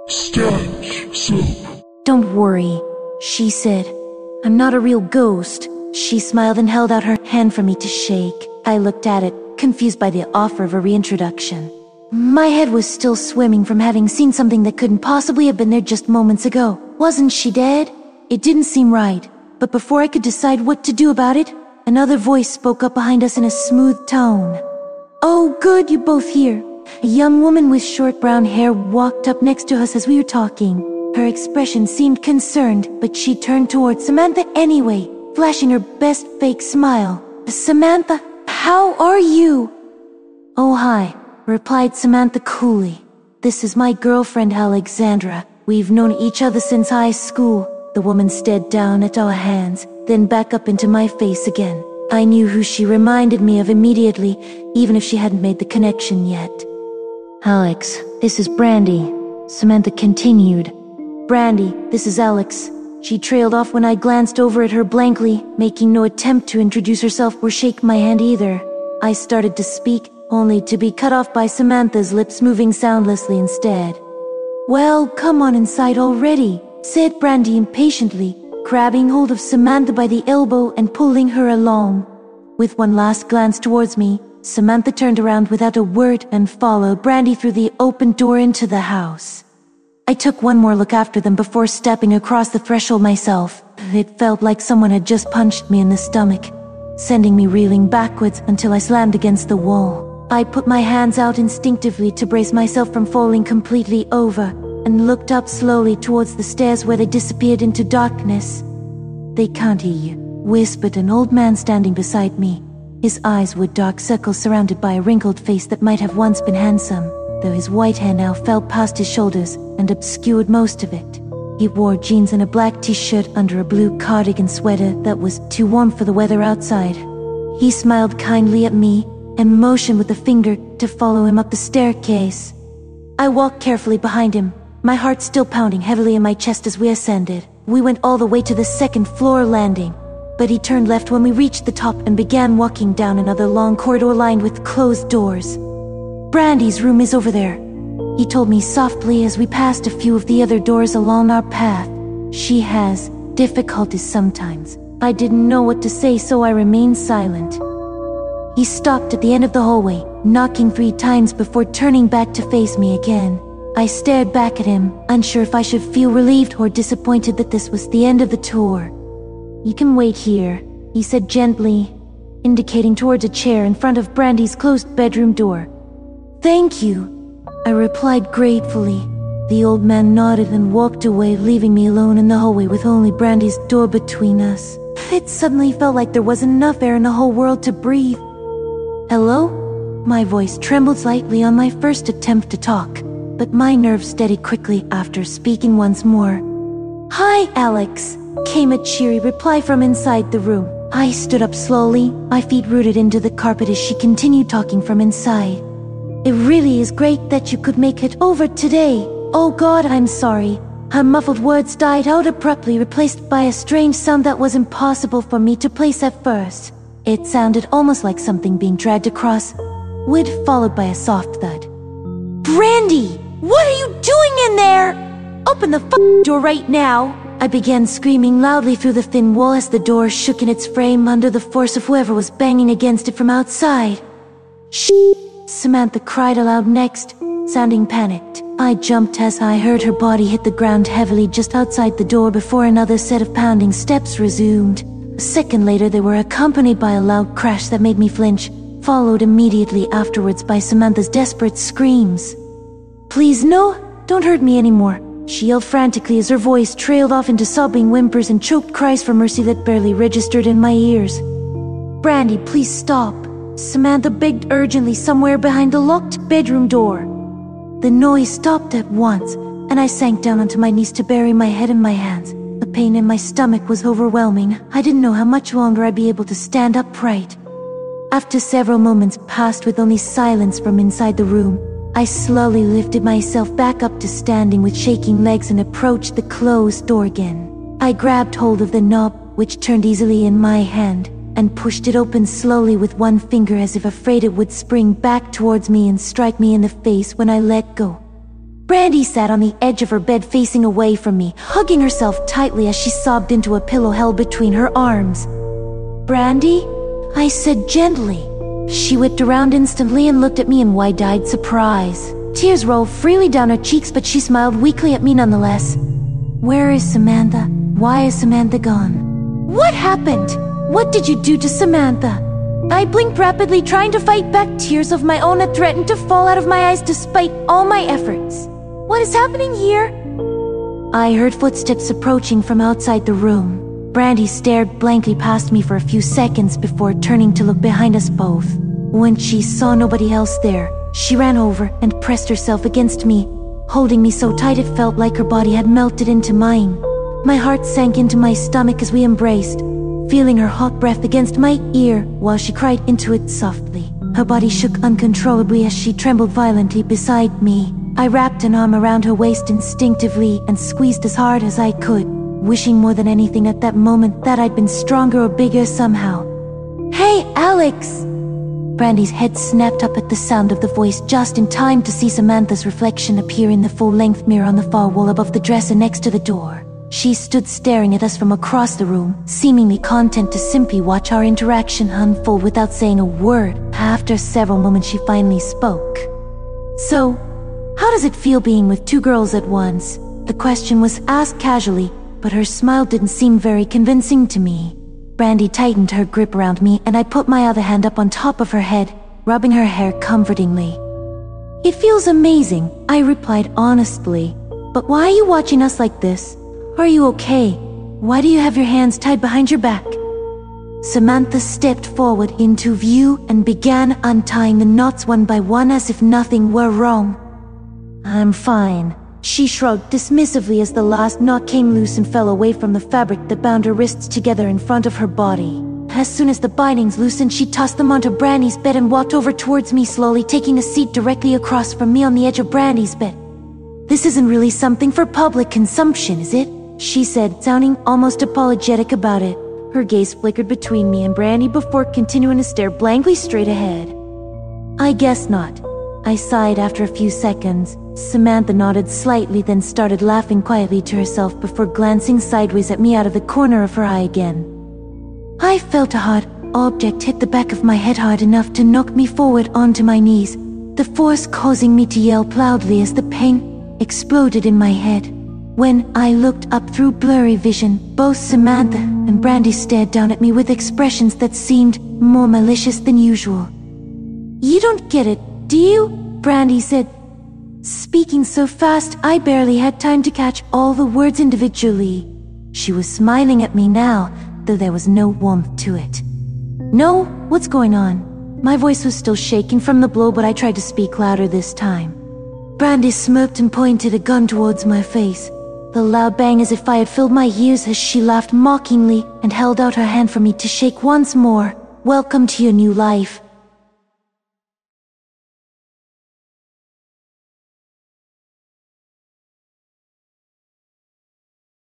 Stench soup. Don't worry, she said. I'm not a real ghost. She smiled and held out her hand for me to shake. I looked at it, confused by the offer of a reintroduction. My head was still swimming from having seen something that couldn't possibly have been there just moments ago. Wasn't she dead? It didn't seem right, but before I could decide what to do about it, another voice spoke up behind us in a smooth tone. "Oh, good, you both here." A young woman with short brown hair walked up next to us as we were talking. Her expression seemed concerned, but she turned towards Samantha anyway, flashing her best fake smile. "Samantha, how are you?" "Oh, hi," replied Samantha coolly. "This is my girlfriend Alexandra. We've known each other since high school." The woman stared down at our hands, then back up into my face again. I knew who she reminded me of immediately, even if she hadn't made the connection yet. "Alex, this is Brandy," Samantha continued. "Brandy, this is Alex." She trailed off when I glanced over at her blankly, making no attempt to introduce herself or shake my hand either. I started to speak, only to be cut off by Samantha's lips moving soundlessly instead. "Well, come on inside already," said Brandy impatiently, grabbing hold of Samantha by the elbow and pulling her along. With one last glance towards me, Samantha turned around without a word and followed Brandy through the open door into the house. I took one more look after them before stepping across the threshold myself. It felt like someone had just punched me in the stomach, sending me reeling backwards until I slammed against the wall. I put my hands out instinctively to brace myself from falling completely over, and looked up slowly towards the stairs where they disappeared into darkness. "They can't hear you," whispered an old man standing beside me. His eyes were dark circles surrounded by a wrinkled face that might have once been handsome, though his white hair now fell past his shoulders and obscured most of it. He wore jeans and a black t-shirt under a blue cardigan sweater that was too warm for the weather outside. He smiled kindly at me and motioned with a finger to follow him up the staircase. I walked carefully behind him, my heart still pounding heavily in my chest as we ascended. We went all the way to the second floor landing, but he turned left when we reached the top and began walking down another long corridor lined with closed doors. "Brandy's room is over there," he told me softly as we passed a few of the other doors along our path. "She has difficulties sometimes." I didn't know what to say, so I remained silent. He stopped at the end of the hallway, knocking 3 times before turning back to face me again. I stared back at him, unsure if I should feel relieved or disappointed that this was the end of the tour. "You can wait here," he said gently, indicating towards a chair in front of Brandy's closed bedroom door. "Thank you," I replied gratefully. The old man nodded and walked away, leaving me alone in the hallway with only Brandy's door between us. It suddenly felt like there wasn't enough air in the whole world to breathe. "Hello?" My voice trembled slightly on my first attempt to talk, but my nerves steadied quickly after speaking once more. "Hi, Alex," came a cheery reply from inside the room. I stood up slowly, my feet rooted into the carpet as she continued talking from inside. "It really is great that you could make it over today. Oh God, I'm sorry." Her muffled words died out abruptly, replaced by a strange sound that was impossible for me to place at first. It sounded almost like something being dragged across wood, followed by a soft thud. "Brandy, what are you doing in there? Open the door right now!" I began screaming loudly through the thin wall as the door shook in its frame under the force of whoever was banging against it from outside. "Shh!" Samantha cried aloud next, sounding panicked. I jumped as I heard her body hit the ground heavily just outside the door before another set of pounding steps resumed. A second later, they were accompanied by a loud crash that made me flinch, followed immediately afterwards by Samantha's desperate screams. "Please, no, don't hurt me anymore," she yelled frantically as her voice trailed off into sobbing whimpers and choked cries for mercy that barely registered in my ears. "Brandy, please stop," Samantha begged urgently somewhere behind the locked bedroom door. The noise stopped at once, and I sank down onto my knees to bury my head in my hands. The pain in my stomach was overwhelming. I didn't know how much longer I'd be able to stand upright. After several moments passed with only silence from inside the room, I slowly lifted myself back up to standing with shaking legs and approached the closed door again. I grabbed hold of the knob, which turned easily in my hand, and pushed it open slowly with one finger as if afraid it would spring back towards me and strike me in the face when I let go. Brandy sat on the edge of her bed facing away from me, hugging herself tightly as she sobbed into a pillow held between her arms. "Brandy?" I said gently. She whipped around instantly and looked at me in wide-eyed surprise. Tears rolled freely down her cheeks, but she smiled weakly at me nonetheless. "Where is Samantha? Why is Samantha gone? What happened? What did you do to Samantha?" I blinked rapidly, trying to fight back tears of my own that threatened to fall out of my eyes despite all my efforts. "What is happening here?" I heard footsteps approaching from outside the room. Brandy stared blankly past me for a few seconds before turning to look behind us both. When she saw nobody else there, she ran over and pressed herself against me, holding me so tight it felt like her body had melted into mine. My heart sank into my stomach as we embraced, feeling her hot breath against my ear while she cried into it softly. Her body shook uncontrollably as she trembled violently beside me. I wrapped an arm around her waist instinctively and squeezed as hard as I could, wishing more than anything at that moment that I'd been stronger or bigger somehow. "Hey, Alex!" Brandy's head snapped up at the sound of the voice, just in time to see Samantha's reflection appear in the full-length mirror on the far wall above the dresser next to the door. She stood staring at us from across the room, seemingly content to simply watch our interaction unfold without saying a word. After several moments, she finally spoke. "So, how does it feel being with two girls at once?" The question was asked casually, but her smile didn't seem very convincing to me. Brandy tightened her grip around me, and I put my other hand up on top of her head, rubbing her hair comfortingly. "It feels amazing," I replied honestly. "But why are you watching us like this? Are you okay? Why do you have your hands tied behind your back?" Samantha stepped forward into view and began untying the knots one by one as if nothing were wrong. "I'm fine," she shrugged dismissively as the last knot came loose and fell away from the fabric that bound her wrists together in front of her body. As soon as the bindings loosened, she tossed them onto Brandy's bed and walked over towards me, slowly taking a seat directly across from me on the edge of Brandy's bed. "This isn't really something for public consumption, is it?" she said, sounding almost apologetic about it. Her gaze flickered between me and Brandy before continuing to stare blankly straight ahead. "I guess not," I sighed after a few seconds. Samantha nodded slightly, then started laughing quietly to herself before glancing sideways at me out of the corner of her eye again. I felt a hard object hit the back of my head hard enough to knock me forward onto my knees, the force causing me to yell loudly as the pain exploded in my head. When I looked up through blurry vision, both Samantha and Brandy stared down at me with expressions that seemed more malicious than usual. "You don't get it, do you?" Brandy said, speaking so fast I barely had time to catch all the words individually. She was smiling at me now, though there was no warmth to it. "No, what's going on?" My voice was still shaking from the blow, but I tried to speak louder this time. Brandy smirked and pointed a gun towards my face. The loud bang as if fire filled my ears as she laughed mockingly and held out her hand for me to shake once more. "Welcome to your new life,"